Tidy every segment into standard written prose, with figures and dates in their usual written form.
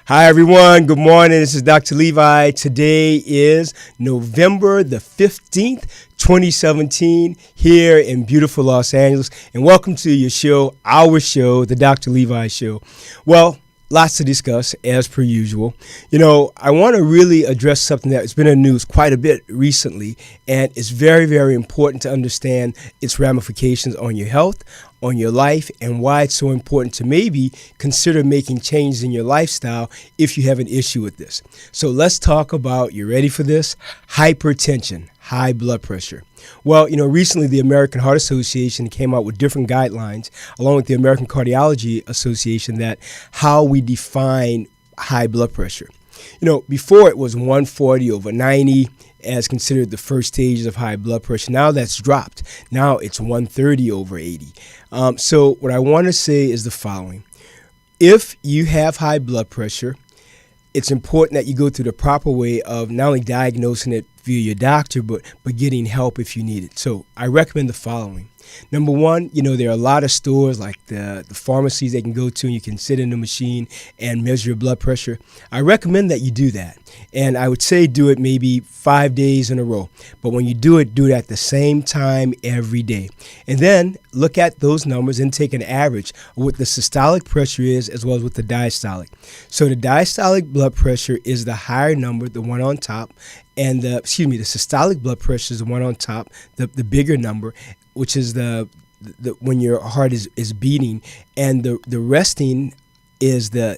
Hi, everyone. Good morning. This is Dr. Levi. Today is November the 15th, 2017, here in beautiful Los Angeles. And welcome to your show, our show, the Dr. Levi Show. Well, lots to discuss, as per usual. I want to really address something that's been in the news quite a bit recently, and it's very, very important to understand its ramifications on your health, on your life, and why it's so important to maybe consider making changes in your lifestyle if you have an issue with this. So let's talk about, you ready for this? Hypertension, high blood pressure. Well, recently the American Heart Association came out with different guidelines, along with the American Cardiology Association, that how we define high blood pressure. Before it was 140/90 as considered the first stages of high blood pressure. Now that's dropped. Now it's 130/80. So what I want to say is the following. If you have high blood pressure, it's important that you go through the proper way of not only diagnosing it via your doctor, but getting help if you need it. So I recommend the following. Number one, there are a lot of stores like the pharmacies they can go to, and you can sit in the machine and measure your blood pressure. I recommend that you do that. And I would say do it maybe 5 days in a row. But when you do it at the same time every day. And then look at those numbers and take an average of what the systolic pressure is as well as what the diastolic. So the diastolic blood pressure is the higher number, the one on top, and the systolic blood pressure is the one on top, the bigger number, which is the when your heart is beating, and the resting is the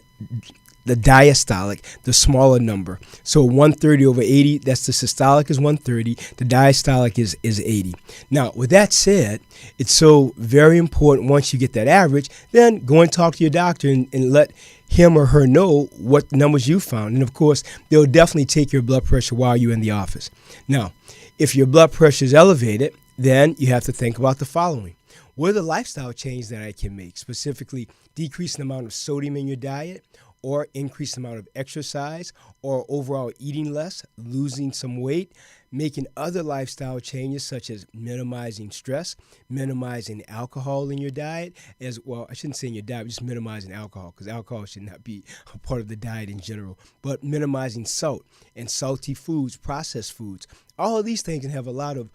diastolic, the smaller number. So 130/80, that's the systolic is 130, the diastolic is 80. Now, with that said, it's so very important once you get that average, then go and talk to your doctor and let him or her know what numbers you found. And of course, they'll definitely take your blood pressure while you're in the office. Now, if your blood pressure is elevated, then you have to think about the following. What are the lifestyle changes that I can make? Specifically, decrease the amount of sodium in your diet, or increase the amount of exercise, or overall eating less, losing some weight, making other lifestyle changes such as minimizing stress, minimizing alcohol in your diet, as well, I shouldn't say in your diet, just minimizing alcohol, because alcohol should not be a part of the diet in general, but minimizing salt and salty foods, processed foods. All of these things can have a lot of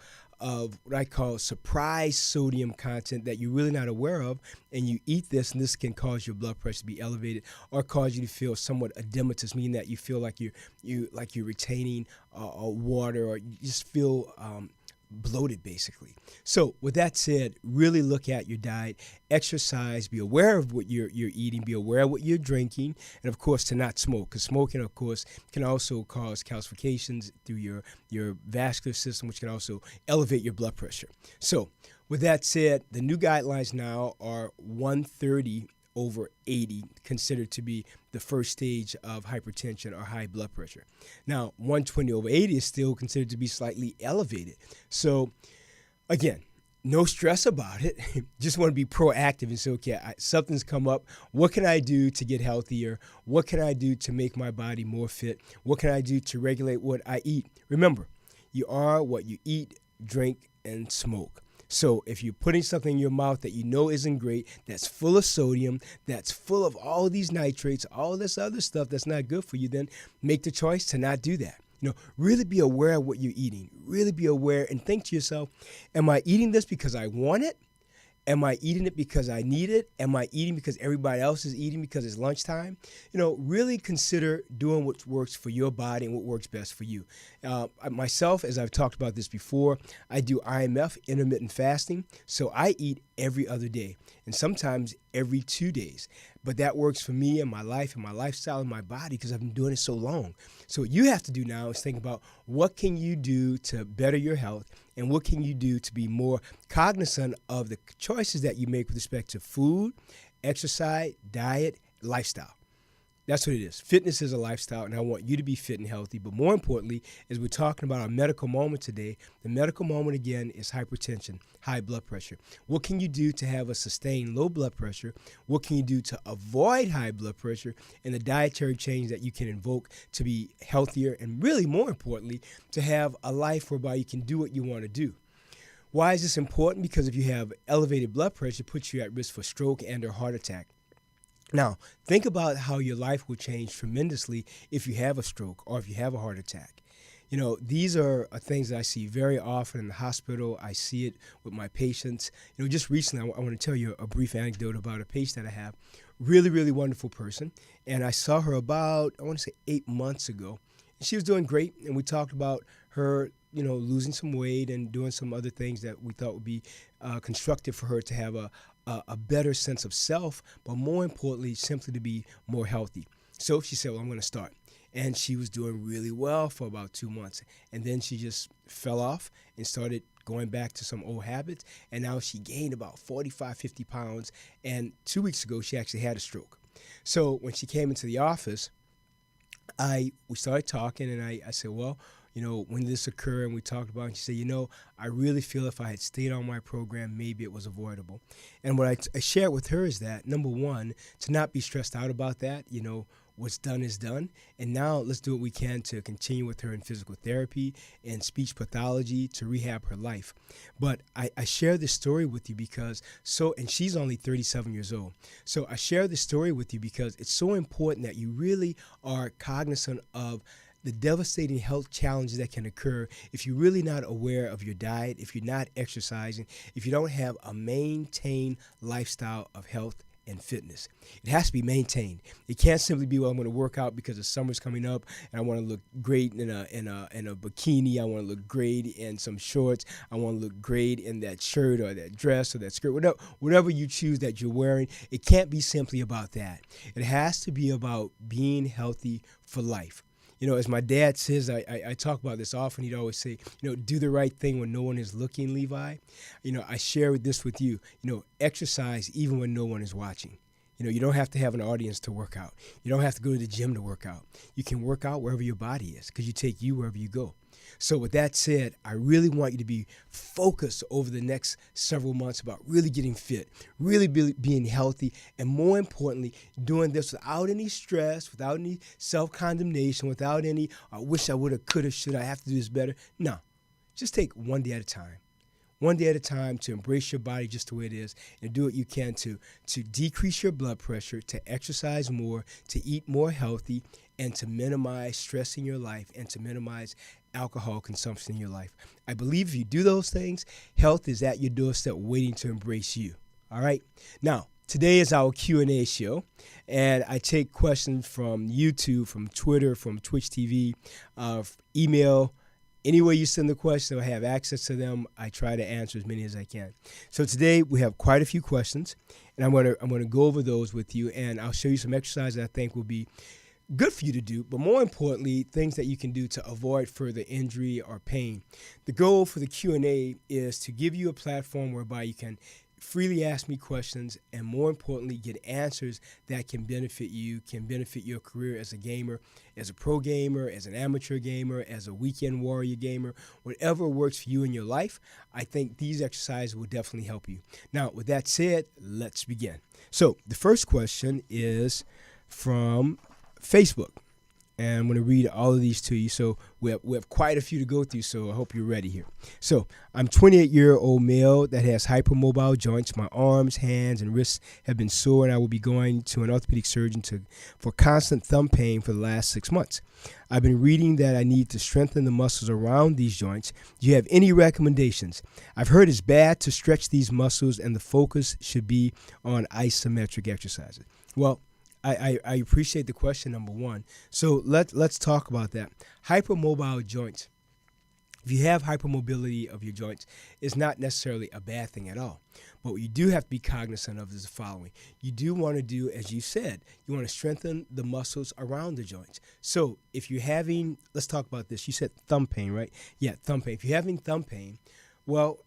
what I call surprise sodium content that you're really not aware of, and you eat this, and this can cause your blood pressure to be elevated or cause you to feel somewhat edematous, meaning that you feel like you're retaining water, or you just feel bloated, basically. So with that said, really look at your diet, exercise, be aware of what you're eating, be aware of what you're drinking, and of course to not smoke, because smoking, of course, can also cause calcifications through your vascular system, which can also elevate your blood pressure. So with that said, the new guidelines now are 130/80, considered to be the first stage of hypertension or high blood pressure. Now, 120/80 is still considered to be slightly elevated. So, again, no stress about it. Just want to be proactive and say, okay, something's come up. What can I do to get healthier? What can I do to make my body more fit? What can I do to regulate what I eat? Remember, you are what you eat, drink, and smoke. So if you're putting something in your mouth that you know isn't great, that's full of sodium, that's full of all these nitrates, all this other stuff that's not good for you, then make the choice to not do that. Really be aware of what you're eating. Really be aware and think to yourself, am I eating this because I want it? Am I eating it because I need it? Am I eating because everybody else is eating because it's lunchtime? Really consider doing what works for your body and what works best for you. Myself, as I've talked about this before, I do IMF, intermittent fasting, so I eat every other day and sometimes every 2 days. But that works for me and my life and my lifestyle and my body because I've been doing it so long. So what you have to do now is think about what can you do to better your health, and what can you do to be more cognizant of the choices that you make with respect to food, exercise, diet, lifestyle. That's what it is. Fitness is a lifestyle, and I want you to be fit and healthy. But more importantly, as we're talking about our medical moment today, the medical moment, again, is hypertension, high blood pressure. What can you do to have a sustained low blood pressure? What can you do to avoid high blood pressure? And the dietary change that you can invoke to be healthier, and really, more importantly, to have a life whereby you can do what you want to do. Why is this important? Because if you have elevated blood pressure, it puts you at risk for stroke and or heart attack. Now, think about how your life will change tremendously if you have a stroke or if you have a heart attack. These are things that I see very often in the hospital. I see it with my patients. Just recently, I want to tell you a brief anecdote about a patient that I have. Really, really wonderful person. And I saw her about, I want to say 8 months ago. She was doing great, and we talked about her, losing some weight and doing some other things that we thought would be constructive for her to have a better sense of self, but more importantly, simply to be more healthy. So she said, well, I'm going to start. And she was doing really well for about 2 months. And then she just fell off and started going back to some old habits. And now she gained about 45, 50 pounds. And 2 weeks ago, she actually had a stroke. So when she came into the office, we started talking, and I said, well, when did this occur? And we talked about it. And she said, I really feel if I had stayed on my program, maybe it was avoidable. And what I shared with her is that, number one, to not be stressed out about that. What's done is done. And now let's do what we can to continue with her in physical therapy and speech pathology to rehab her life. But I share this story with you because and she's only 37 years old. So I share this story with you because it's so important that you really are cognizant of the devastating health challenges that can occur if you're really not aware of your diet, if you're not exercising, if you don't have a maintained lifestyle of health and fitness. It has to be maintained. It can't simply be, well, I'm going to work out because the summer's coming up and I want to look great in a bikini. I want to look great in some shorts. I want to look great in that shirt or that dress or that skirt, whatever you choose that you're wearing. It can't be simply about that. It has to be about being healthy for life. As my dad says, I talk about this often. He'd always say, do the right thing when no one is looking, Levi. I share this with you. Exercise even when no one is watching. You don't have to have an audience to work out. You don't have to go to the gym to work out. You can work out wherever your body is because you take you wherever you go. So with that said, I really want you to be focused over the next several months about really getting fit, really being healthy, and more importantly, doing this without any stress, without any self-condemnation, without any, I wish I would have, could have, should I have to do this better. No, just take one day at a time. One day at a time to embrace your body just the way it is and do what you can to decrease your blood pressure, to exercise more, to eat more healthy, and to minimize stress in your life and to minimize alcohol consumption in your life. I believe if you do those things, health is at your doorstep waiting to embrace you. All right? Now, today is our Q&A show, and I take questions from YouTube, from Twitter, from Twitch TV, email. Any way you send the question, I have access to them. I try to answer as many as I can. So today we have quite a few questions, and I'm going to go over those with you, and I'll show you some exercises that I think will be good for you to do, but more importantly, things that you can do to avoid further injury or pain. The goal for the Q&A is to give you a platform whereby you can freely ask me questions and, more importantly, get answers that can benefit you, can benefit your career as a gamer, as a pro gamer, as an amateur gamer, as a weekend warrior gamer, whatever works for you in your life. I think these exercises will definitely help you. Now, with that said, let's begin. So the first question is from Facebook, and I'm going to read all of these to you. So we have quite a few to go through, so I hope you're ready here. So I'm 28-year-old male that has hypermobile joints. My arms, hands, and wrists have been sore, and I will be going to an orthopedic surgeon for constant thumb pain for the last 6 months. I've been reading that I need to strengthen the muscles around these joints. Do you have any recommendations? I've heard it's bad to stretch these muscles, and the focus should be on isometric exercises. Well, I appreciate the question, number one. So let's talk about that. Hypermobile joints. If you have hypermobility of your joints, it's not necessarily a bad thing at all. But what you do have to be cognizant of is the following. You do want to do, as you said, you want to strengthen the muscles around the joints. So if you're having, let's talk about this. You said thumb pain, right? Yeah, thumb pain. If you're having thumb pain, well,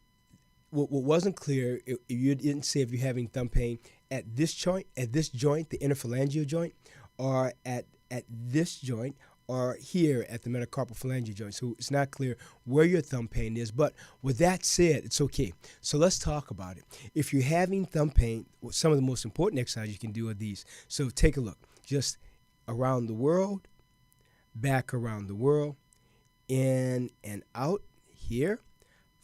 what wasn't clear, you didn't say if you're having thumb pain at this joint, the interphalangeal joint, or at this joint, or here at the metacarpophalangeal joint. So it's not clear where your thumb pain is. But with that said, it's okay. So let's talk about it. If you're having thumb pain, some of the most important exercises you can do are these. So take a look. Just around the world, back around the world, in and out here,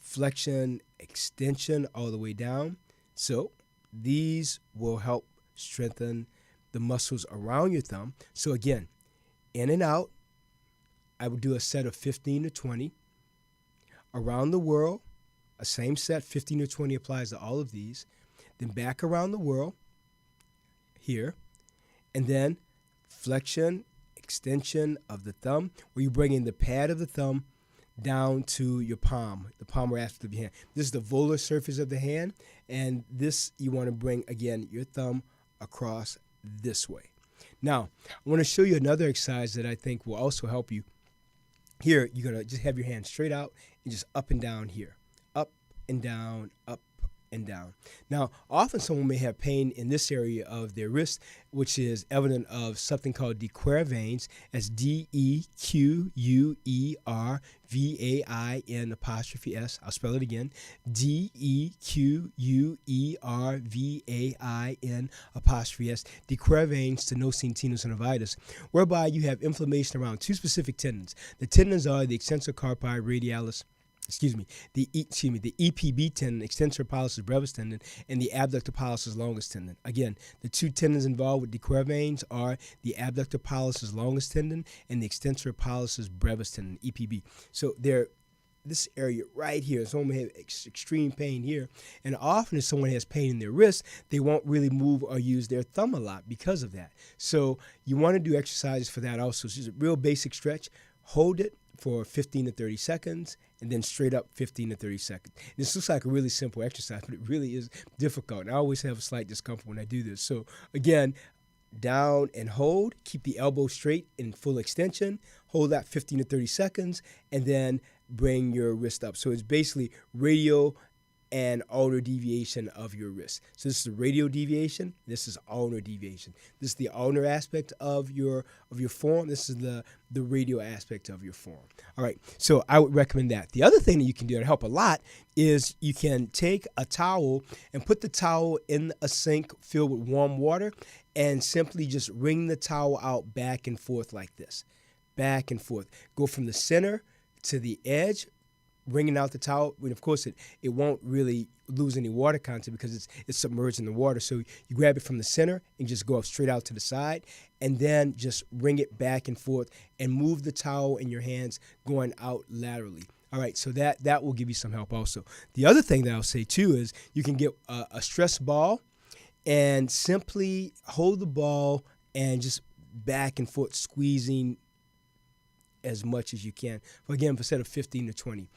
flexion, extension all the way down. So these will help strengthen the muscles around your thumb. So again, in and out, I would do a set of 15 to 20. Around the world, a same set, 15 to 20 applies to all of these. Then back around the world, here. And then flexion, extension of the thumb, where you bring in the pad of the thumb down to your palm, the palmar aspect of your hand. This is the volar surface of the hand, and this you want to bring, again, your thumb across this way. Now, I want to show you another exercise that I think will also help you. Here, you're going to just have your hand straight out and just up and down here. Up and down, up and down. Now, often someone may have pain in this area of their wrist, which is evident of something called dequervains, as DEQUERVAIN''S. I'll spell it again. DEQUERVAIN''S. Dequervain stenosing tenosynovitis, whereby you have inflammation around two specific tendons. The tendons are the extensor carpi radialis, the EPB tendon, extensor pollicis brevis tendon, and the abductor pollicis longus tendon. Again, the two tendons involved with dequervains are the abductor pollicis longus tendon and the extensor pollicis brevis tendon, EPB. So they're this area right here. Someone may have extreme pain here, and often if someone has pain in their wrist, they won't really move or use their thumb a lot because of that. So you want to do exercises for that also. So it's a real basic stretch. Hold it for 15 to 30 seconds, and then straight up 15 to 30 seconds. This looks like a really simple exercise, but it really is difficult. And I always have a slight discomfort when I do this. So again, down and hold, keep the elbow straight in full extension, hold that 15 to 30 seconds, and then bring your wrist up. So it's basically radial and ulnar deviation of your wrist. So this is the radial deviation. This is ulnar deviation. This is the ulnar aspect of your forearm. This is the radial aspect of your forearm. All right, so I would recommend that. The other thing that you can do to help a lot is you can take a towel and put the towel in a sink filled with warm water and simply just wring the towel out back and forth like this. Back and forth. Go from the center to the edge, wringing out the towel. And of course, it won't really lose any water content because it's submerged in the water. So you grab it from the center and just go up straight out to the side, and then just wring it back and forth and move the towel in your hands going out laterally. All right, so that will give you some help also. The other thing that I'll say too is you can get a stress ball and simply hold the ball and just back and forth squeezing as much as you can. Again, for a set of 15 to 20.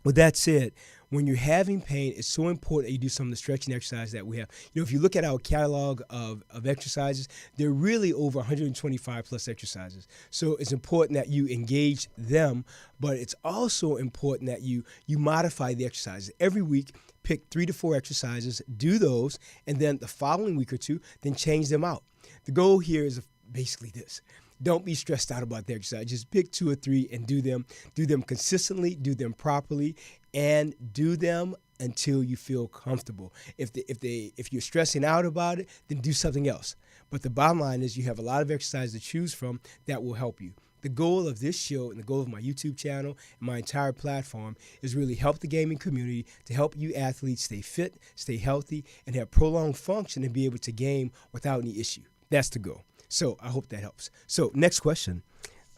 With that said, when you're having pain, it's so important that you do some of the stretching exercises that we have. You know, if you look at our catalog of exercises, there are really over 125 plus exercises. So it's important that you engage them, but it's also important that you modify the exercises. Every week, pick 3 to 4 exercises, do those, and then the following week or two, then change them out. The goal here is basically this. Don't be stressed out about the exercise. Just pick 2 or 3 and do them. Do them consistently, do them properly, and do them until you feel comfortable. If you're stressing out about it, then do something else. But the bottom line is you have a lot of exercises to choose from that will help you. The goal of this show and the goal of my YouTube channel and my entire platform is really help the gaming community, to help you athletes stay fit, stay healthy, and have prolonged function and be able to game without any issue. That's the goal. So I hope that helps. So next question.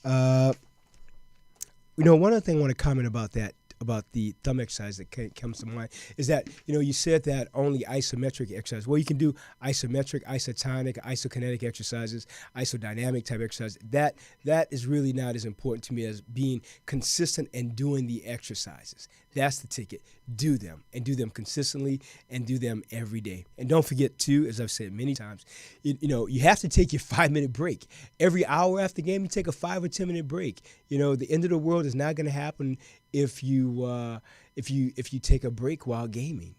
One other thing I want to comment about the thumb exercise that comes to mind is that, you said that only isometric exercise. Well, you can do isometric, isotonic, isokinetic exercises, isodynamic type exercises. That is really not as important to me as being consistent and doing the exercises. That's the ticket. Do them, and do them consistently, and do them every day. And don't forget, too, as I've said many times, you have to take your 5-minute break. Every hour after the game, you take a 5 or 10-minute break. The end of the world is not going to happen if you take a break while gaming.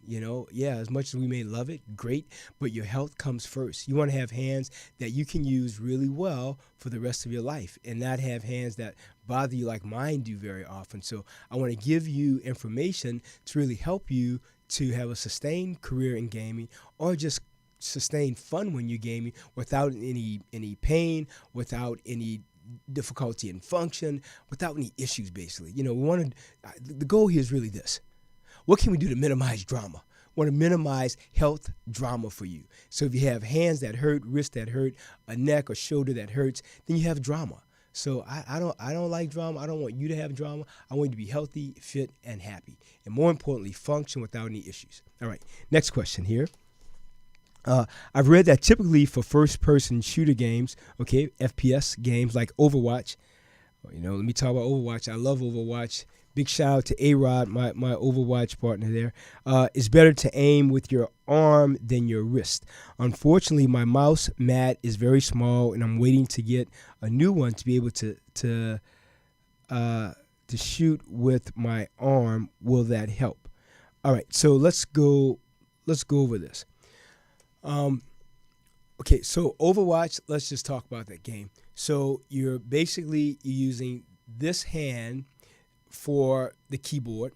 As much as we may love it, great, but your health comes first. You want to have hands that you can use really well for the rest of your life, and not have hands that bother you like mine do very often. So I want to give you information to really help you to have a sustained career in gaming, or just sustained fun when you're gaming without any pain, without any difficulty in function, without any issues, basically. The goal here is really this. What can we do to minimize drama? want to minimize health drama for you. So if you have hands that hurt, wrists that hurt, a neck or shoulder that hurts, then you have drama. So I don't like drama. I don't want you to have drama. I want you to be healthy, fit, and happy. And more importantly, function without any issues. All right, next question here. I've read that typically for first-person shooter games, okay, FPS games like Overwatch, let me talk about Overwatch. I love Overwatch. Big shout out to A-Rod, my Overwatch partner there. It's better to aim with your arm than your wrist. Unfortunately, my mouse mat is very small, and I'm waiting to get a new one to be able to shoot with my arm. Will that help? All right, so let's go over this. Okay, so Overwatch, let's just talk about that game. So you're using this hand for the keyboard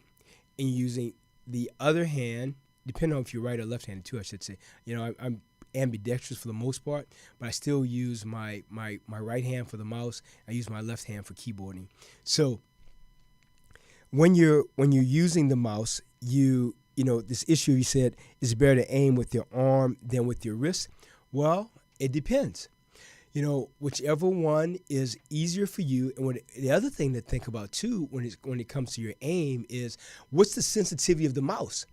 and using the other hand, depending on if you're right or left-handed too, I should say. I'm ambidextrous for the most part, but I still use my right hand for the mouse. I use my left hand for keyboarding. So when you're using the mouse, this issue you said is better to aim with your arm than with your wrist. Well, it depends. Whichever one is easier for you. And the other thing to think about too when it comes to your aim is what's the sensitivity of the mouse?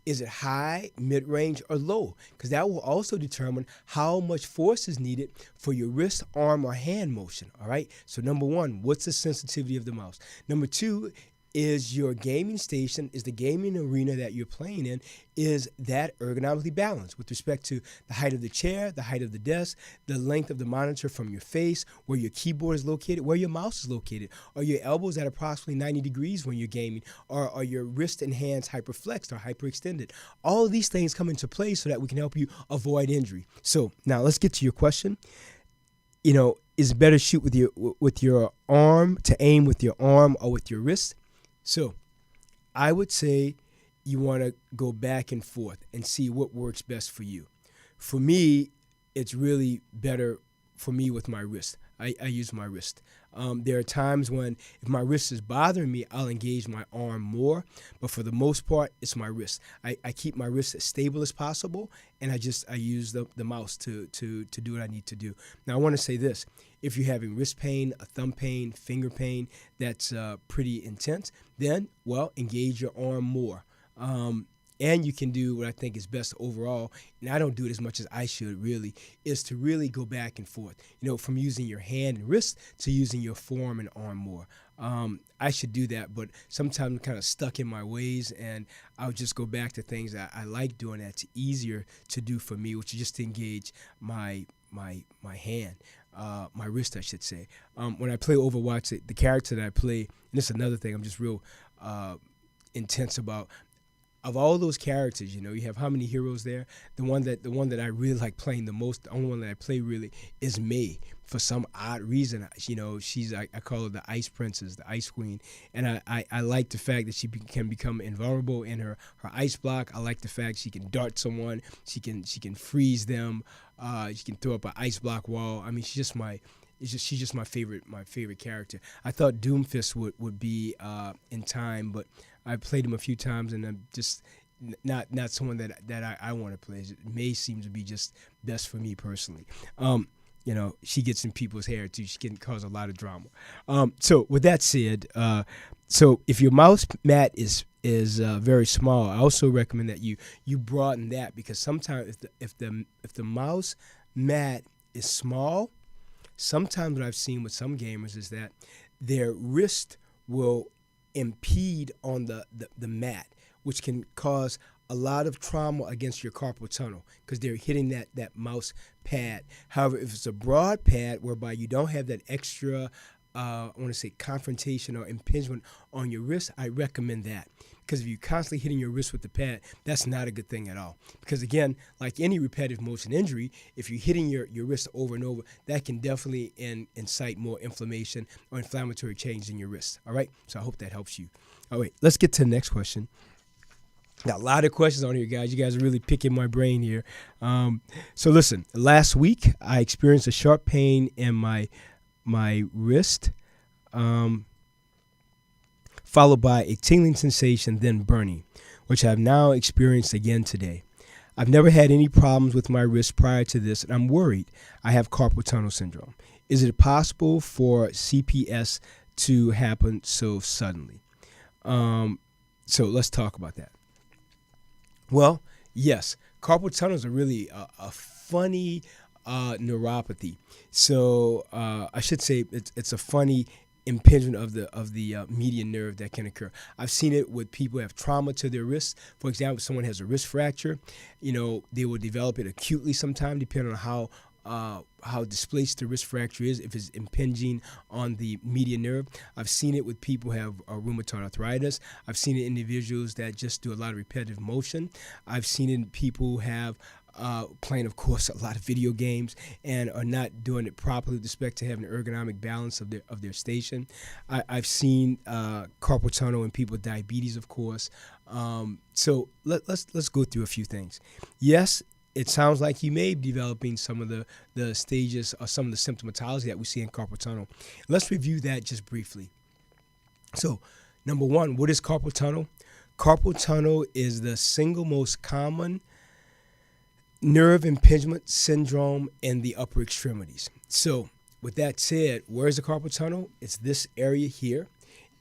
Is it high, mid-range, or low? Because that will also determine how much force is needed for your wrist, arm, or hand motion. All right. So number one, what's the sensitivity of the mouse? Number two, is your gaming station, is the gaming arena that you're playing in, is that ergonomically balanced with respect to the height of the chair, the height of the desk, the length of the monitor from your face, where your keyboard is located, where your mouse is located? Are your elbows at approximately 90 degrees when you're gaming? Or are your wrists and hands hyperflexed or hyperextended? All of these things come into play so that we can help you avoid injury. So now let's get to your question. Is it better to shoot with your arm, to aim with your arm or with your wrist? So I would say you want to go back and forth and see what works best for you. For me, it's really better for me with my wrist. I use my wrist. There are times when if my wrist is bothering me, I'll engage my arm more. But for the most part, it's my wrist. I keep my wrist as stable as possible, and I use the mouse to do what I need to do. Now, I want to say this. If you're having wrist pain, a thumb pain, finger pain that's pretty intense, then, engage your arm more. And you can do what I think is best overall, and I don't do it as much as I should really, is to really go back and forth, from using your hand and wrist to using your forearm and arm more. I should do that, but sometimes I'm kind of stuck in my ways, and I'll just go back to things that I like doing that's easier to do for me, which is just to engage my hand. My wrist, I should say. When I play Overwatch, the character that I play, and this is another thing I'm just real intense about. Of all those characters, you have how many heroes there? The one that I really like playing the most, the only one that I play really is May. For some odd reason, she's I call her the Ice Princess, the Ice Queen, and I like the fact that she can become invulnerable in her ice block. I like the fact she can dart someone, she can freeze them, she can throw up an ice block wall. I mean, she's just my favorite character. I thought Doomfist would be in time, but I played him a few times, and I'm just not someone that I want to play. May seems to be just best for me personally. She gets in people's hair too. She can cause a lot of drama. So with that said, so if your mouse mat is very small, I also recommend that you broaden that, because sometimes if the mouse mat is small, sometimes what I've seen with some gamers is that their wrist will impede on the mat, which can cause a lot of trauma against your carpal tunnel because they're hitting that mouse pad. However, if it's a broad pad whereby you don't have that extra, I want to say confrontation or impingement on your wrist, I recommend that. Because if you're constantly hitting your wrist with the pad, that's not a good thing at all. Because again, like any repetitive motion injury, if you're hitting your wrist over and over, that can definitely incite more inflammation or inflammatory change in your wrist. All right? So I hope that helps you. All right, let's get to the next question. Got a lot of questions on here, guys. You guys are really picking my brain here. So listen, last week I experienced a sharp pain in my wrist, followed by a tingling sensation, then burning. which I've now experienced again today. I've never had any problems with my wrist prior to this, and I'm worried I have carpal tunnel syndrome. Is it possible for CPS to happen so suddenly? So let's talk about that. Well, yes, carpal tunnels are really a funny neuropathy. So I should say it's a funny impingement of the median nerve that can occur. I've seen it with people who have trauma to their wrists. For example, if someone has a wrist fracture, they will develop it acutely sometime, depending on how displaced the wrist fracture is, if it's impinging on the median nerve. I've seen it with people who have rheumatoid arthritis. I've seen it in individuals that just do a lot of repetitive motion. I've seen it in people who have playing, of course, a lot of video games and are not doing it properly with respect to having an ergonomic balance of their station. I've seen carpal tunnel in people with diabetes, of course. So let's go through a few things. Yes, it sounds like you may be developing some of the stages or some of the symptomatology that we see in carpal tunnel. Let's review that just briefly. So, number one, what is carpal tunnel? Carpal tunnel is the single most common nerve impingement syndrome in the upper extremities. So, with that said, where is the carpal tunnel? It's this area here.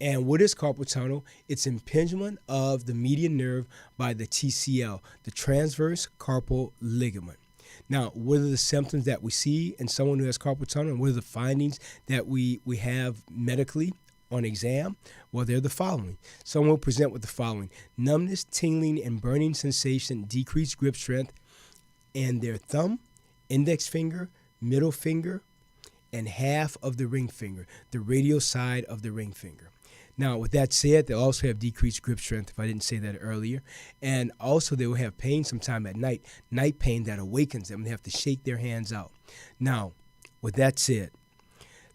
And what is carpal tunnel? It's impingement of the median nerve by the TCL, the transverse carpal ligament. Now, what are the symptoms that we see in someone who has carpal tunnel, and what are the findings that we have medically on exam? Well, they're the following. Someone will present with the following: numbness, tingling, and burning sensation, decreased grip strength, and their thumb, index finger, middle finger, and half of the ring finger, the radial side of the ring finger. Now, with that said, they'll also have decreased grip strength, if I didn't say that earlier. And also they will have pain sometime at night pain that awakens them. They have to shake their hands out. Now, with that said,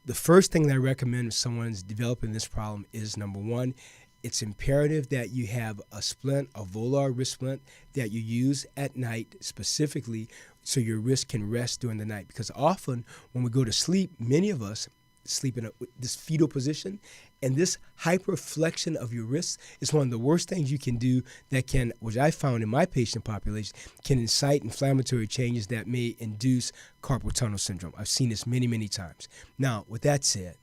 the first thing that I recommend if someone's developing this problem is, number one, it's imperative that you have a splint, a volar wrist splint, that you use at night specifically so your wrist can rest during the night. Because often when we go to sleep, many of us sleep in this fetal position, and this hyperflexion of your wrists is one of the worst things you can do that can, which I found in my patient population, can incite inflammatory changes that may induce carpal tunnel syndrome. I've seen this many, many times. Now, with that said,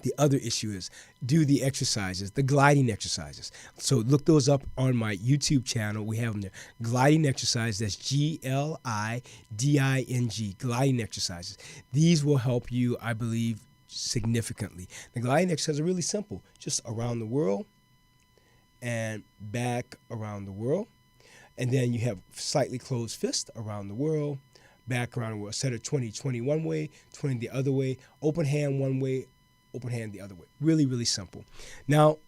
the other issue is do the exercises, the gliding exercises. So look those up on my YouTube channel. We have them there. Gliding exercises, that's gliding, gliding exercises. These will help you, I believe, significantly. The gliding exercises are really simple. Just around the world and back around the world. And then you have slightly closed fist around the world, back around the world. Set of 20 one way, 20 the other way, open hand one way, open hand the other way. Really, really simple. Now,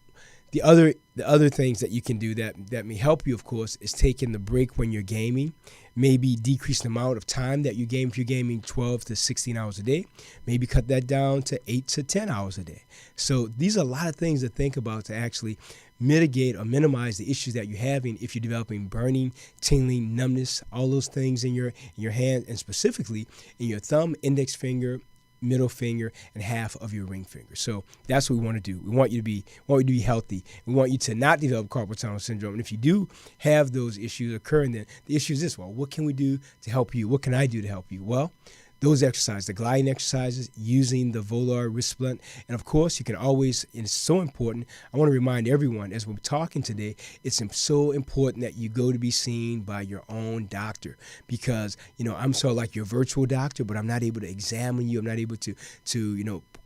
the other things that you can do that may help you, of course, is taking the break when you're gaming. Maybe decrease the amount of time that you game. If you're gaming 12 to 16 hours a day, maybe cut that down to 8 to 10 hours a day. So these are a lot of things to think about to actually mitigate or minimize the issues that you're having if you're developing burning, tingling, numbness, all those things in your hand, and specifically in your thumb, index finger, middle finger, and half of your ring finger. So that's what we want to do. We want you to be healthy. We want you to not develop carpal tunnel syndrome. And if you do have those issues occurring, then the issue is this: well, what can we do to help you? What can I do to help you? Well, those exercises, the gliding exercises, using the volar wrist splint. And of course, you can always, and it's so important, I want to remind everyone as we're talking today, it's so important that you go to be seen by your own doctor, because, I'm sort of like your virtual doctor, but I'm not able to examine you. I'm not able to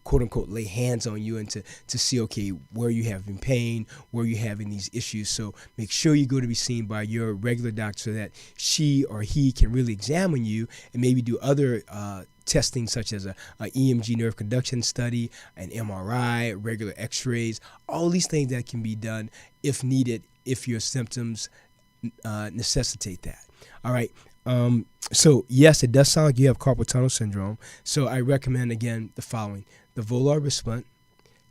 quote unquote lay hands on you and to see, okay, where you have pain, where you're having these issues. So make sure you go to be seen by your regular doctor so that she or he can really examine you and maybe do other testing such as a EMG nerve conduction study, an MRI, regular x-rays, all these things that can be done if needed, if your symptoms necessitate that. All right. So yes, it does sound like you have carpal tunnel syndrome. So I recommend, again, the following: the volar wrist splint,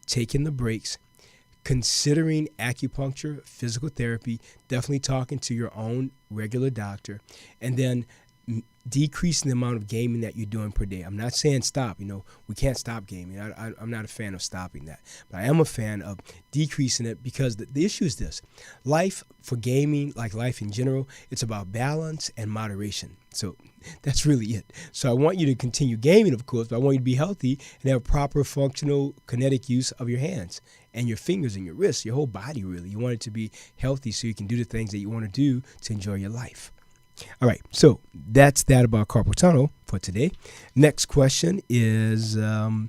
taking the breaks, considering acupuncture, physical therapy, definitely talking to your own regular doctor, and then decreasing the amount of gaming that you're doing per day. I'm not saying stop. We can't stop gaming. I'm not a fan of stopping that. But I am a fan of decreasing it because the issue is this. Life for gaming, like life in general, it's about balance and moderation. So that's really it. So I want you to continue gaming, of course, but I want you to be healthy and have proper functional kinetic use of your hands and your fingers and your wrists, your whole body, really. You want it to be healthy so you can do the things that you want to do to enjoy your life. All right, so that's that about carpal tunnel for today. Next question is, I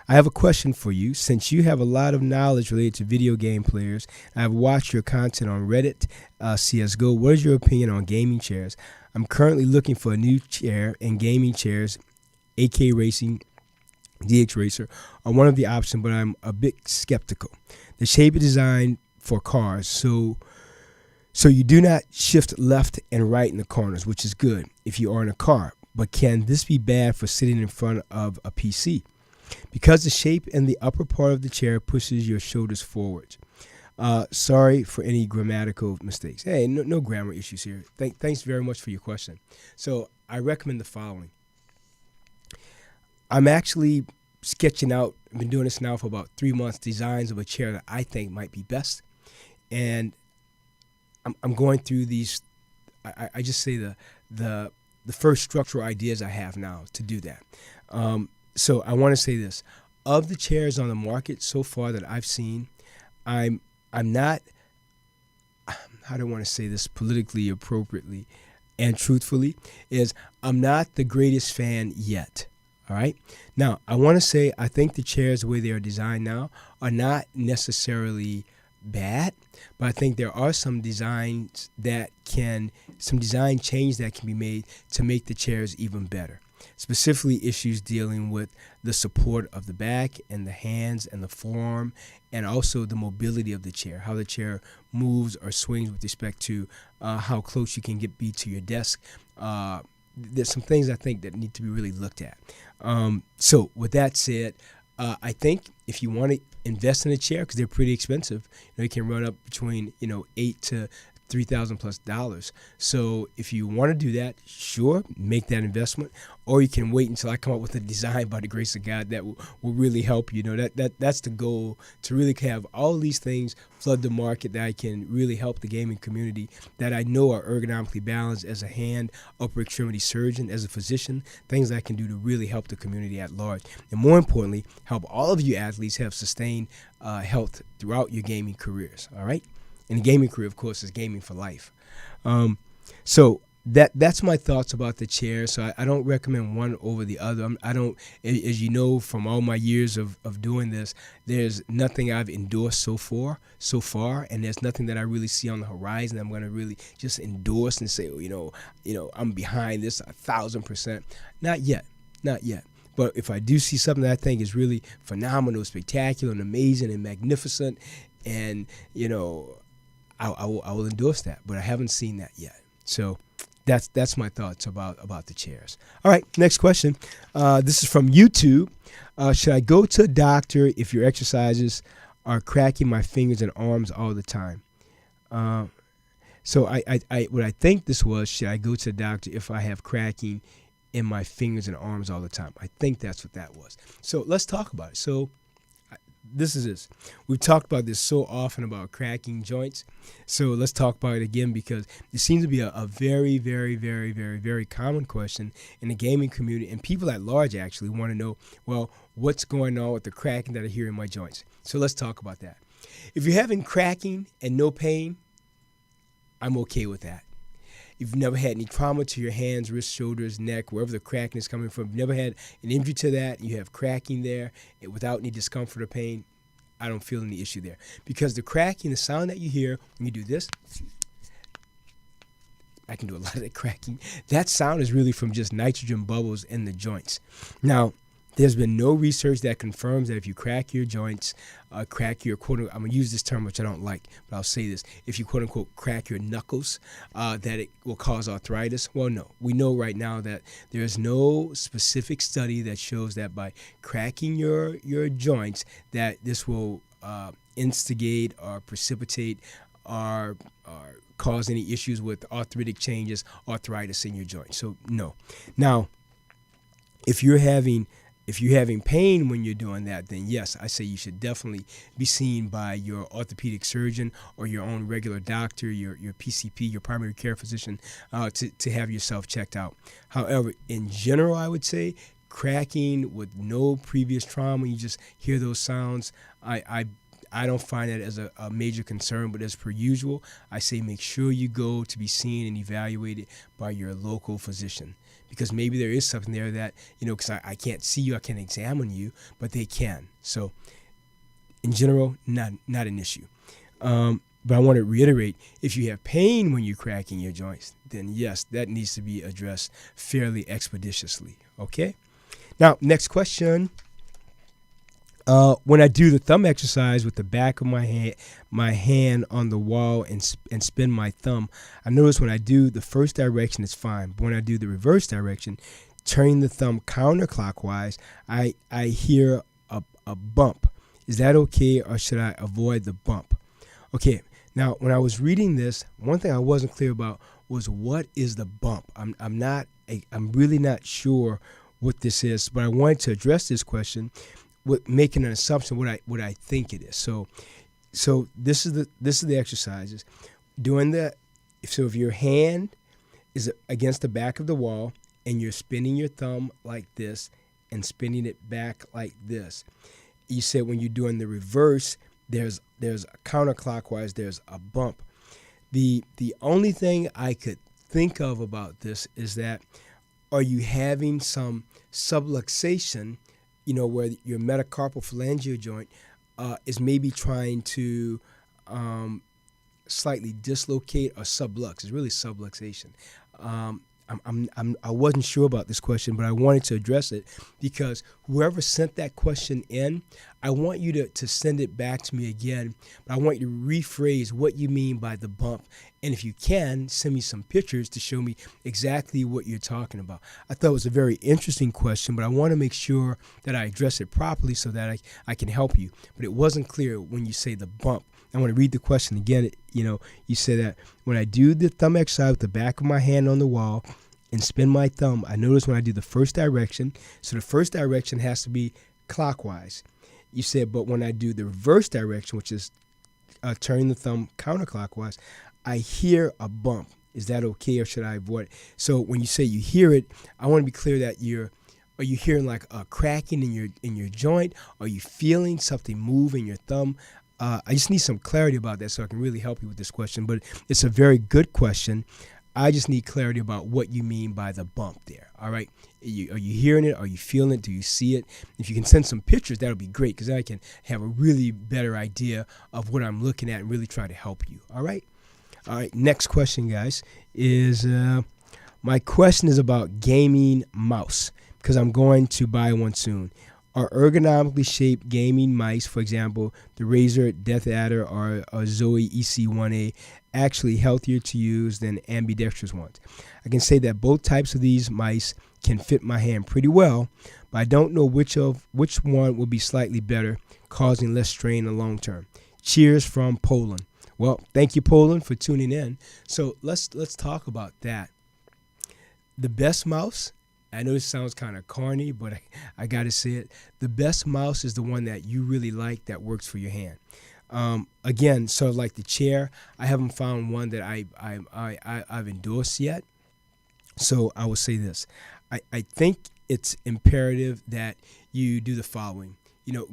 have a question for you. Since you have a lot of knowledge related to video game players, I've watched your content on Reddit, CSGO. What is your opinion on gaming chairs? I'm currently looking for a new chair, and gaming chairs, AK Racing, DX Racer, are one of the options, but I'm a bit skeptical. The shape is designed for cars, so you do not shift left and right in the corners, which is good if you are in a car. But can this be bad for sitting in front of a PC? Because the shape in the upper part of the chair pushes your shoulders forward. Sorry for any grammatical mistakes. Hey, no grammar issues here. Thanks very much for your question. So I recommend the following. I'm actually sketching out, I've been doing this now for about 3 months, designs of a chair that I think might be best. And I'm going through these, I just say the first structural ideas I have now to do that. So I want to say this. Of the chairs on the market so far that I've seen, I'm not, how do I want to say this politically appropriately and truthfully, is I'm not the greatest fan yet. All right. Now, I want to say I think the chairs, the way they are designed now, are not necessarily bad, but I think there are some design change that can be made to make the chairs even better. Specifically, issues dealing with the support of the back and the hands and the forearm, and also the mobility of the chair, how the chair moves or swings with respect to how close you can be to your desk. There's some things I think that need to be really looked at. So with that said, I think if you want to invest in a chair, because they're pretty expensive, you can run up between $8,000 to $3,000+. So if you want to do that, sure, make that investment, or you can wait until I come up with a design by the grace of God that will really help you. That's the goal, to really have all these things flood the market that I can really help the gaming community that I know are ergonomically balanced as a hand, upper extremity surgeon, as a physician, things I can do to really help the community at large. And more importantly, help all of you athletes have sustained health throughout your gaming careers, all right? And the gaming career, of course, is gaming for life. So that's my thoughts about the chair. So I don't recommend one over the other. I don't, as you know, from all my years of doing this, there's nothing I've endorsed so far, and there's nothing that I really see on the horizon I'm going to really just endorse and say, I'm behind this 1,000%. Not yet. But if I do see something that I think is really phenomenal, spectacular, and amazing, and magnificent, and I will endorse that, but I haven't seen that yet. So that's my thoughts about the chairs. All right, next question. This is from YouTube. Should I go to a doctor if your exercises are cracking my fingers and arms all the time? So what I think this was, should I go to a doctor if I have cracking in my fingers and arms all the time? I think that's what that was. So let's talk about it. So this is this. We've talked about this so often about cracking joints. So let's talk about it again, because it seems to be a very, very, very, very, very common question in the gaming community, and people at large actually want to know, well, what's going on with the cracking that I hear in my joints? So let's talk about that. If you're having cracking and no pain, I'm okay with that. If you've never had any trauma to your hands, wrists, shoulders, neck, wherever the cracking is coming from, you've never had an injury to that, you have cracking there without any discomfort or pain, I don't feel any issue there. Because the cracking, the sound that you hear when you do this, I can do a lot of that cracking. That sound is really from just nitrogen bubbles in the joints. Now, there's been no research that confirms that if you crack your joints, crack your quote, I'm going to use this term which I don't like, but I'll say this, if you quote unquote crack your knuckles, that it will cause arthritis. Well, no. We know right now that there is no specific study that shows that by cracking your joints that this will instigate or precipitate or cause any issues with arthritic changes, arthritis in your joint. So no. Now, if you're having pain when you're doing that, then yes, I say you should definitely be seen by your orthopedic surgeon or your own regular doctor, your PCP, your primary care physician, to have yourself checked out. However, in general, I would say cracking with no previous trauma, you just hear those sounds, I don't find that as a major concern, but as per usual, I say make sure you go to be seen and evaluated by your local physician. Because maybe there is something there that, because I can't see you, I can't examine you, but they can. So, in general, not an issue. But I want to reiterate, if you have pain when you're cracking your joints, then yes, that needs to be addressed fairly expeditiously. Okay? Now, next question. When I do the thumb exercise with the back of my hand on the wall and spin my thumb, I notice when I do the first direction, it's fine. But when I do the reverse direction, turning the thumb counterclockwise, I hear a bump. Is that okay, or should I avoid the bump? Okay. Now, when I was reading this, one thing I wasn't clear about was what is the bump. I'm really not sure what this is, but I wanted to address this question with making an assumption what I think it is. So this is the exercises. So if your hand is against the back of the wall and you're spinning your thumb like this and spinning it back like this, you said when you're doing the reverse, there's a counterclockwise, there's a bump. The only thing I could think of about this is that, are you having some subluxation, where your metacarpal phalangeal joint is maybe trying to slightly dislocate or sublux. It's really subluxation. I wasn't sure about this question, but I wanted to address it because whoever sent that question in, I want you to send it back to me again, but I want you to rephrase what you mean by the bump. And if you can, send me some pictures to show me exactly what you're talking about. I thought it was a very interesting question, but I want to make sure that I address it properly so that I can help you. But it wasn't clear when you say the bump. I want to read the question again. You said that when I do the thumb exercise with the back of my hand on the wall and spin my thumb, I notice when I do the first direction, so the first direction has to be clockwise. You said, but when I do the reverse direction, which is turning the thumb counterclockwise, I hear a bump. Is that okay, or should I avoid it? So when you say you hear it, I want to be clear that are you hearing like a cracking in your joint? Are you feeling something move in your thumb? I just need some clarity about that so I can really help you with this question. But it's a very good question. I just need clarity about what you mean by the bump there. All right? Are you hearing it? Are you feeling it? Do you see it? If you can send some pictures, that would be great because then I can have a really better idea of what I'm looking at and really try to help you. All right? All right, next question, guys, is my question is about gaming mouse because I'm going to buy one soon. Are ergonomically shaped gaming mice, for example, the Razer Death Adder or Zoe EC1A, actually healthier to use than ambidextrous ones? I can say that both types of these mice can fit my hand pretty well, but I don't know which one will be slightly better, causing less strain in the long term. Cheers from Poland. Well, thank you, Poland, for tuning in. So let's talk about that. The best mouse, I know this sounds kind of corny, but I got to say it. The best mouse is the one that you really like that works for your hand. Again, sort of like the chair, I haven't found one that I've endorsed yet. So I will say this. I think it's imperative that you do the following.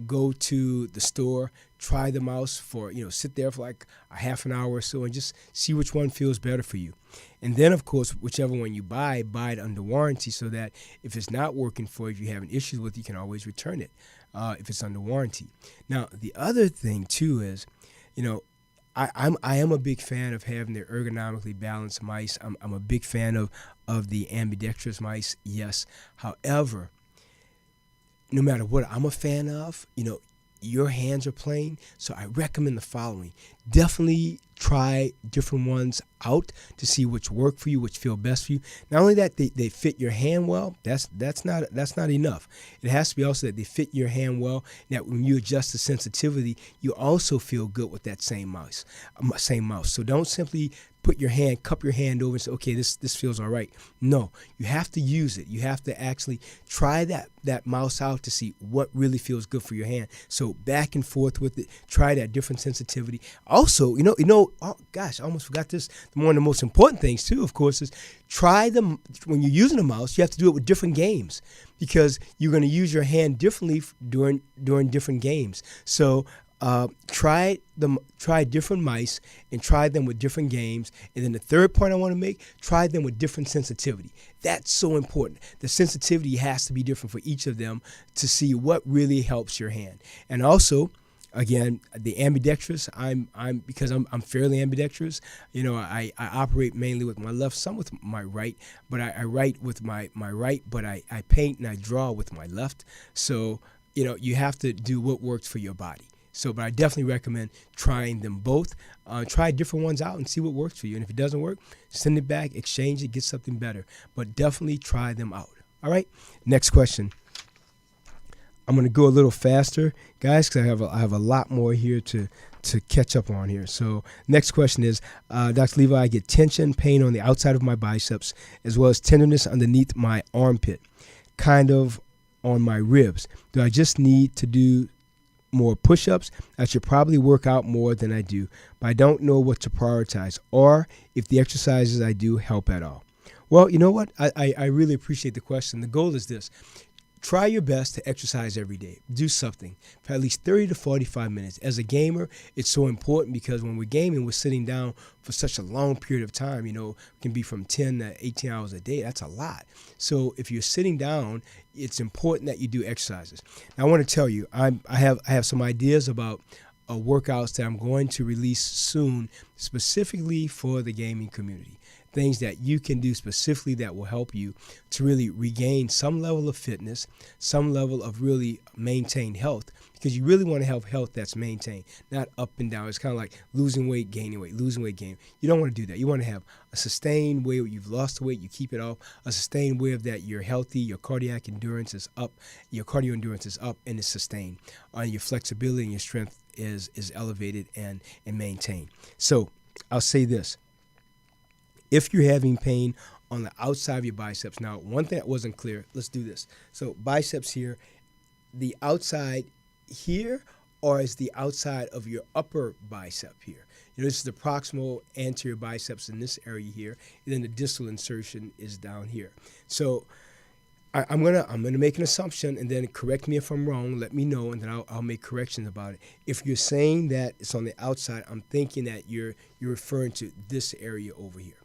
Go to the store, try the mouse for, sit there for like a half an hour or so and just see which one feels better for you. And then, of course, whichever one you buy it under warranty so that if it's not working for you, if you're having issues with it, you can always return it if it's under warranty. Now, the other thing, too, is, I am a big fan of having the ergonomically balanced mice. I'm a big fan of the ambidextrous mice, yes. However, no matter what I'm a fan of, your hands are playing. So I recommend the following. Definitely try different ones out to see which work for you, which feel best for you. Not only that they fit your hand well, that's not enough. It has to be also that they fit your hand well. That when you adjust the sensitivity, you also feel good with that same mouse. So don't simply cup your hand over and say, okay, this feels all right. No, you have to use it. You have to actually try that mouse out to see what really feels good for your hand. So back and forth with it, try that different sensitivity. Also, oh gosh, I almost forgot this. One of the most important things too, of course, is try them when you're using a mouse. You have to do it with different games because you're going to use your hand differently during different games. So try different mice and try them with different games. And then the third point I want to make, try them with different sensitivity. That's so important. The sensitivity has to be different for each of them to see what really helps your hand. And also, again, the ambidextrous, because I'm fairly ambidextrous. I operate mainly with my left, some with my right, but I write with my right, but I paint and I draw with my left. So, you have to do what works for your body. So, but I definitely recommend trying them both. Try different ones out and see what works for you. And if it doesn't work, send it back, exchange it, get something better. But definitely try them out. All right. Next question. I'm going to go a little faster, guys, because I have a lot more here to catch up on here. So next question is, Dr. Levi, I get tension, pain on the outside of my biceps, as well as tenderness underneath my armpit, kind of on my ribs. Do I just need to do more push-ups? I should probably work out more than I do, but I don't know what to prioritize or if the exercises I do help at all. Well, you know what? I really appreciate the question. The goal is this. Try your best to exercise every day. Do something for at least 30 to 45 minutes. As a gamer, it's so important because when we're gaming, we're sitting down for such a long period of time. It can be from 10 to 18 hours a day. That's a lot. So if you're sitting down, it's important that you do exercises. Now, I want to tell you, I have some ideas about workouts that I'm going to release soon, specifically for the gaming community. Things that you can do specifically that will help you to really regain some level of fitness, some level of really maintain health, because you really want to have health that's maintained, not up and down. It's kind of like losing weight, gaining weight, losing weight, gaining. You don't want to do that. You want to have a sustained way where you've lost the weight, you keep it off, a sustained way of that you're healthy, your cardiac endurance is up, your cardio endurance is up and is sustained, and your flexibility and your strength is elevated and maintained. So I'll say this. If you're having pain on the outside of your biceps, now one thing that wasn't clear, let's do this. So biceps here, the outside here, or is the outside of your upper bicep here? This is the proximal anterior biceps in this area here, and then the distal insertion is down here. So I'm gonna make an assumption, and then correct me if I'm wrong. Let me know, and then I'll make corrections about it. If you're saying that it's on the outside, I'm thinking that you're referring to this area over here.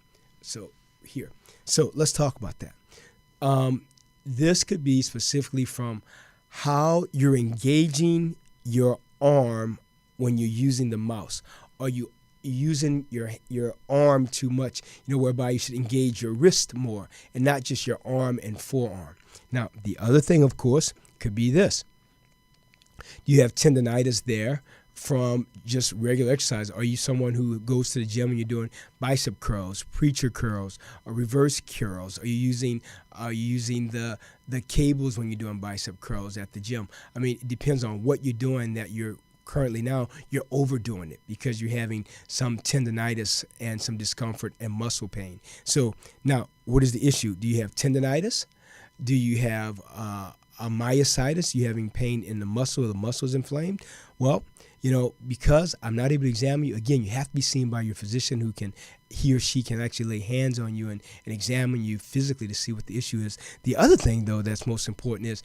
So here. So let's talk about that. This could be specifically from how you're engaging your arm when you're using the mouse. Are you using your arm too much, whereby you should engage your wrist more and not just your arm and forearm? Now, the other thing, of course, could be this. You have tendonitis there from just regular exercise. Are you someone who goes to the gym and you're doing bicep curls, preacher curls, or reverse curls? Are you using the cables when you're doing bicep curls at the gym? I mean, it depends on what you're doing that you're currently now you're overdoing it because you're having some tendonitis and some discomfort and muscle pain. So now, what is the issue? Do you have tendonitis? Do you have a myositis? You having pain in the muscle or the muscle is inflamed? Well, because I'm not able to examine you, again, you have to be seen by your physician he or she can actually lay hands on you and examine you physically to see what the issue is. The other thing, though, that's most important is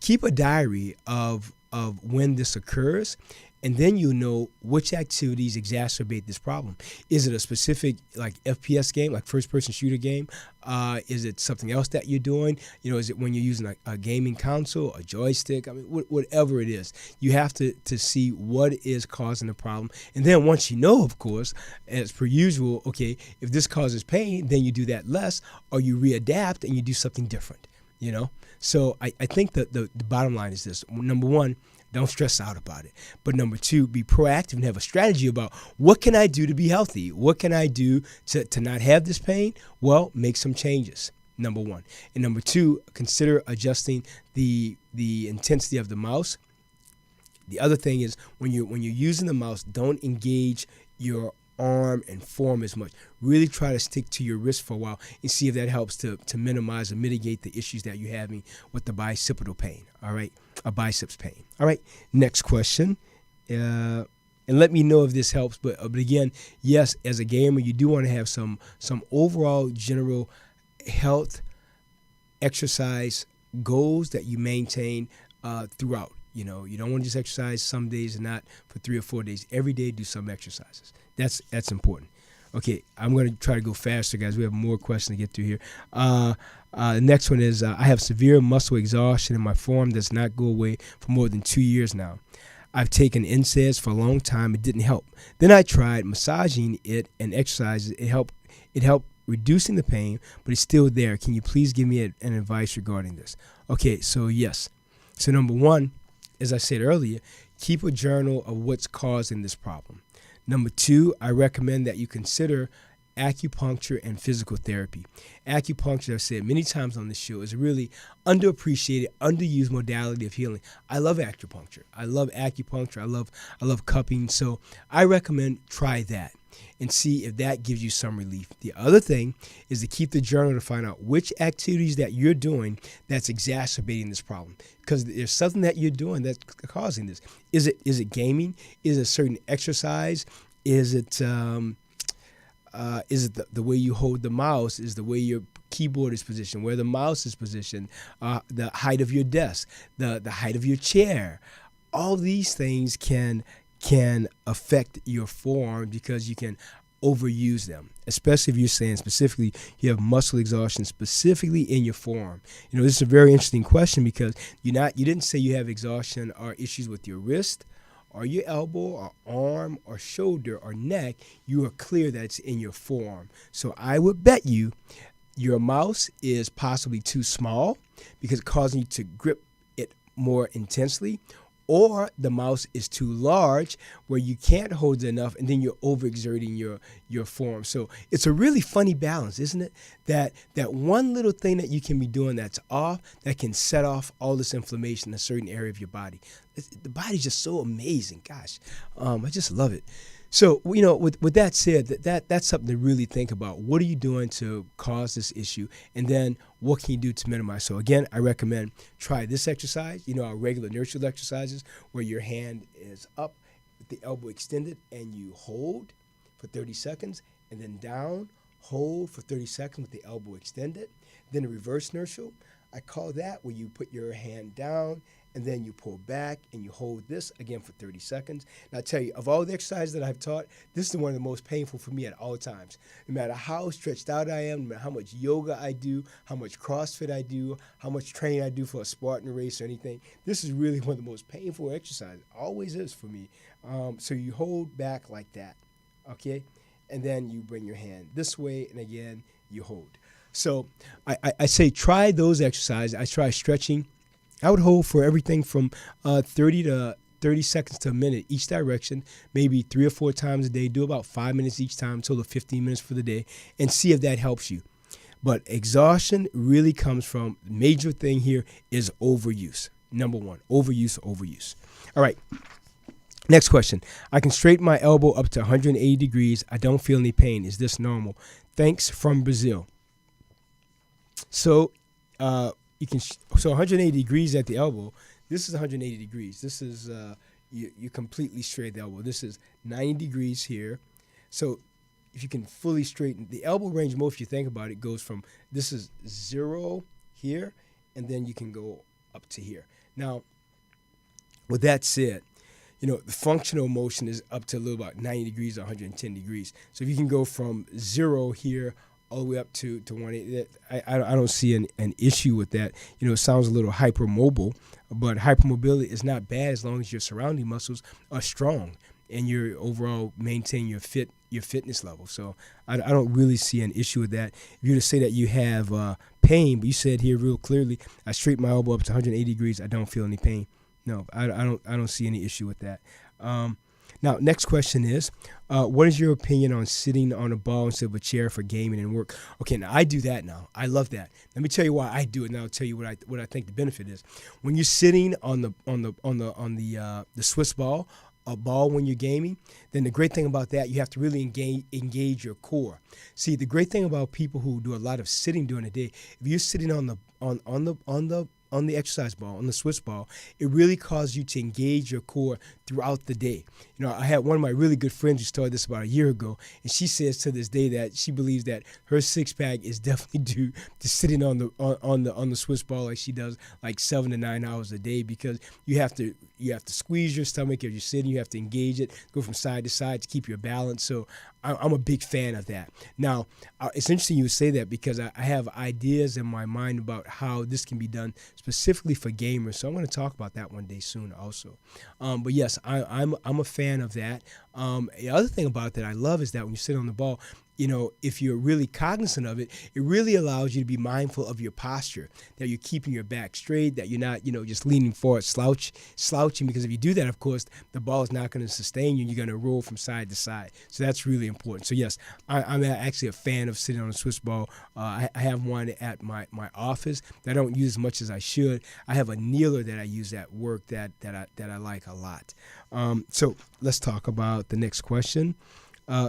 keep a diary of when this occurs, and then you know which activities exacerbate this problem. Is it a specific FPS game, like first-person shooter game? Is it something else that you're doing? Is it when you're using a gaming console, a joystick? I mean, whatever it is, you have to see what is causing the problem. And then once you know, of course, as per usual, okay, if this causes pain, then you do that less, or you readapt and you do something different. So I think that the bottom line is this. Number one, don't stress out about it. But number two, be proactive and have a strategy about what can I do to be healthy? What can I do to not have this pain? Well, make some changes, number one. And number two, consider adjusting the intensity of the mouse. The other thing is when you're using the mouse, don't engage your arm and forearm as much. Really try to stick to your wrist for a while and see if that helps to minimize or mitigate the issues that you're having with the bicipital pain, all right, or biceps pain. All right, next question. And let me know if this helps. But again, yes, as a gamer, you do want to have some overall general health exercise goals that you maintain throughout. You don't want to just exercise some days and not for 3 or 4 days. Every day, do some exercises. That's important. Okay, I'm going to try to go faster, guys. We have more questions to get through here. The next one is, I have severe muscle exhaustion and my forearm does not go away for more than 2 years now. I've taken NSAIDs for a long time. It didn't help. Then I tried massaging it and exercises. It helped reducing the pain, but it's still there. Can you please give me an advice regarding this? Okay, so yes. So number one, as I said earlier, keep a journal of what's causing this problem. Number two, I recommend that you consider acupuncture and physical therapy. Acupuncture, I've said many times on this show, is a really underappreciated, underused modality of healing. I love acupuncture. I love acupuncture. I love cupping. So I recommend try that and see if that gives you some relief. The other thing is to keep the journal to find out which activities that you're doing that's exacerbating this problem. Because there's something that you're doing that's causing this. Is it gaming? Is it a certain exercise? Is it the way you hold the mouse? Is the way your keyboard is positioned, where the mouse is positioned, the height of your desk, the height of your chair? All these things can affect your forearm because you can overuse them, especially if you're saying specifically you have muscle exhaustion specifically in your forearm. This is a very interesting question because you didn't say you have exhaustion or issues with your wrist or your elbow or arm or shoulder or neck. You are clear that it's in your forearm. So I would bet you your mouse is possibly too small because it's causing you to grip it more intensely, or the mouse is too large where you can't hold it enough and then you're overexerting your forearm. So it's a really funny balance, isn't it? That one little thing that you can be doing that's off that can set off all this inflammation in a certain area of your body. The body's just so amazing. Gosh, I just love it. So, with that said, that's something to really think about. What are you doing to cause this issue? And then what can you do to minimize? So, again, I recommend try this exercise, our regular inertial exercises where your hand is up with the elbow extended and you hold for 30 seconds and then down, hold for 30 seconds with the elbow extended. Then a reverse inertial, I call that where you put your hand down and then you pull back and you hold this again for 30 seconds. And I tell you, of all the exercises that I've taught, this is one of the most painful for me at all times. No matter how stretched out I am, no matter how much yoga I do, how much CrossFit I do, how much training I do for a Spartan race or anything, this is really one of the most painful exercises. Always is for me. So you hold back like that, okay? And then you bring your hand this way, and again, you hold. So I say try those exercises. I try stretching. I would hold for everything from 30 to 30 seconds to a minute each direction, maybe 3 or 4 times a day. Do about 5 minutes each time, total of 15 minutes for the day, and see if that helps you. But exhaustion really comes from, the major thing here is overuse. Number one, overuse. All right. Next question. I can straighten my elbow up to 180 degrees. I don't feel any pain. Is this normal? Thanks, from Brazil. So, you can 180 degrees at the elbow. This is 180 degrees. This is you completely straight the elbow. This is 90 degrees here. So if you can fully straighten the elbow range, most if you think about it, goes from this is 0 here, and then you can go up to here. Now, with that said, the functional motion is up to a little about 90 degrees or 110 degrees. So if you can go from 0 here all the way up to 180. I don't see an issue with that. It sounds a little hypermobile, but hypermobility is not bad as long as your surrounding muscles are strong and you're overall maintain your fitness level. So I don't really see an issue with that. If you were to say that you have pain, but you said here real clearly, I straighten my elbow up to 180 degrees, I don't feel any pain. No, I don't see any issue with that. Now, next question is, what is your opinion on sitting on a ball instead of a chair for gaming and work? Okay, now I do that now. I love that. Let me tell you why I do it, and I'll tell you what I think the benefit is. When you're sitting on the Swiss ball, a ball when you're gaming, then the great thing about that, you have to really engage your core. See, the great thing about people who do a lot of sitting during the day, if you're sitting on the exercise ball, on the Swiss ball, it really causes you to engage your core throughout the day. I had one of my really good friends who started this about a year ago, and she says to this day that she believes that her six-pack is definitely due to sitting on the Swiss ball like she does, like 7 to 9 hours a day, because you have to squeeze your stomach as you're sitting. You have to engage it, go from side to side to keep your balance. So I'm a big fan of that. Now, it's interesting you would say that, because I have ideas in my mind about how this can be done specifically for gamers. So I'm going to talk about that one day soon also. But yes, I'm a fan of that. The other thing about it that I love is that when you sit on the ball, if you're really cognizant of it, it really allows you to be mindful of your posture, that you're keeping your back straight, that you're not, just leaning forward, slouching, because if you do that, of course, the ball is not going to sustain you, and you're going to roll from side to side. So that's really important. So yes, I'm actually a fan of sitting on a Swiss ball. I have one at my office that I don't use as much as I should. I have a kneeler that I use at work that I like a lot. So let's talk about the next question.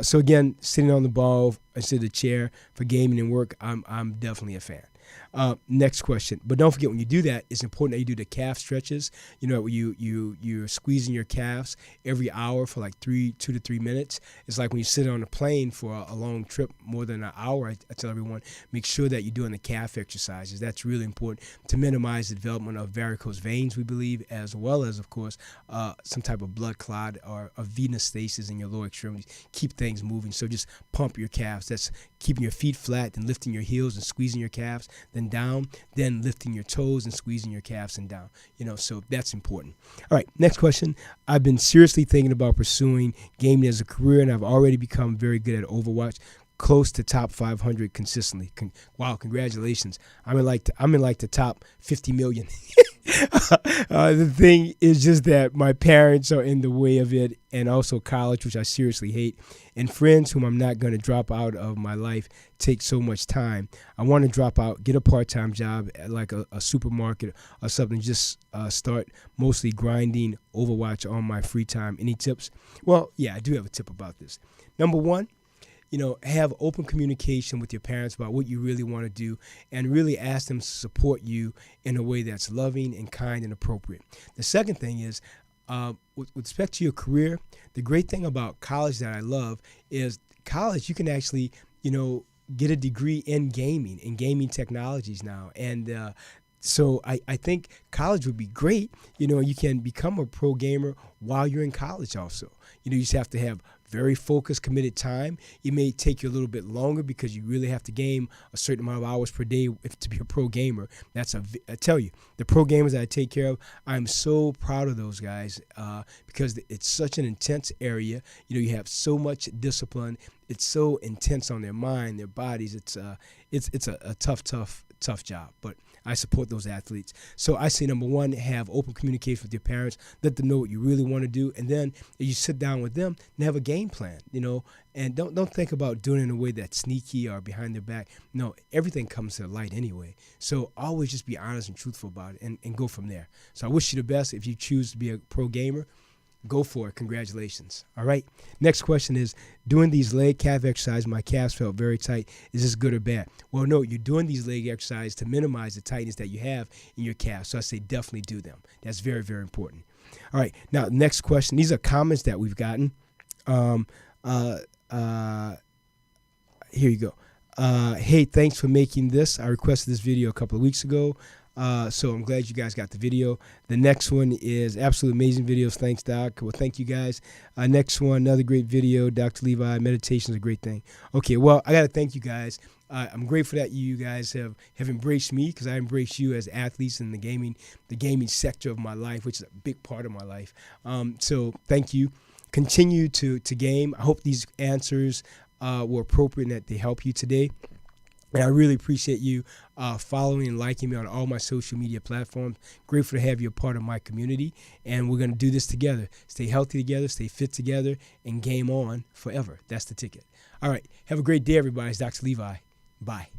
So again, sitting on the ball instead of the chair for gaming and work, I'm definitely a fan. Next question. But don't forget, when you do that, it's important that you do the calf stretches. You're squeezing your calves every hour for like 2 to 3 minutes. It's like when you sit on a plane for a long trip, more than an hour. I tell everyone, make sure that you're doing the calf exercises. That's really important to minimize the development of varicose veins, we believe, as well as, of course, some type of blood clot or a venous stasis in your lower extremities. Keep things moving. So just pump your calves. That's keeping your feet flat and lifting your heels and squeezing your calves, then down, then lifting your toes and squeezing your calves and down. So that's important. All right, next question. I've been seriously thinking about pursuing gaming as a career, and I've already become very good at Overwatch, close to top 500 consistently. Wow, congratulations. I'm in like the top 50 million. The thing is just that my parents are in the way of it, and also college, which I seriously hate, and friends whom I'm not going to drop out of my life take so much time. I want to drop out, get a part-time job at like a supermarket or something, just start mostly grinding Overwatch on my free time. Any tips? Well, yeah, I do have a tip about this. Number one, have open communication with your parents about what you really want to do, and really ask them to support you in a way that's loving and kind and appropriate. The second thing is, with respect to your career, the great thing about college that I love is college, you can actually, get a degree in gaming technologies now. And so I think college would be great. You can become a pro gamer while you're in college also. You just have to have very focused, committed time. It may take you a little bit longer because you really have to game a certain amount of hours per day to be a pro gamer. I tell you, the pro gamers that I take care of, I'm so proud of those guys because it's such an intense area. You have so much discipline. It's so intense on their mind, their bodies. It's a tough job, but I support those athletes. So I say, number one, have open communication with your parents. Let them know what you really want to do. And then you sit down with them and have a game plan, and don't think about doing it in a way that's sneaky or behind their back. No, everything comes to the light anyway. So always just be honest and truthful about it and go from there. So I wish you the best. If you choose to be a pro gamer, go for it. Congratulations. All right. Next question is, doing these leg calf exercises, my calves felt very tight. Is this good or bad? Well, no, you're doing these leg exercises to minimize the tightness that you have in your calves. So I say definitely do them. That's very, very important. All right. Now, next question. These are comments that we've gotten. Here you go. Hey, thanks for making this. I requested this video a couple of weeks ago. So I'm glad you guys got the video. The next one is absolutely amazing videos. Thanks, Doc. Well, thank you guys. Next one, another great video. Dr. Levi, meditation is a great thing. Okay, well, I got to thank you guys. I'm grateful that you guys have embraced me, because I embrace you as athletes in the gaming sector of my life, which is a big part of my life. So thank you. Continue to game. I hope these answers were appropriate and that they help you today. And I really appreciate you following and liking me on all my social media platforms. Grateful to have you a part of my community. And we're going to do this together. Stay healthy together, stay fit together, and game on forever. That's the ticket. All right. Have a great day, everybody. It's Dr. Levi. Bye.